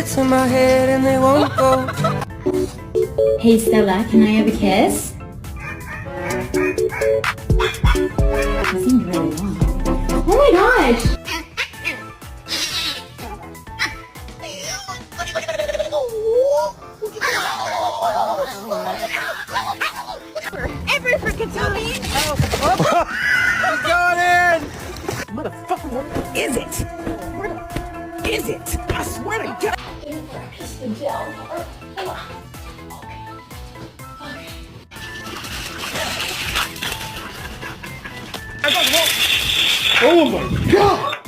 bullets in my head and they won't go. Hey Stella, can I have a kiss? That seemed really long. Oh my gosh! Every freaking time. He's going in! Motherfucker, where is it? Where the is it? I swear to God. Just the gel. Oh my god!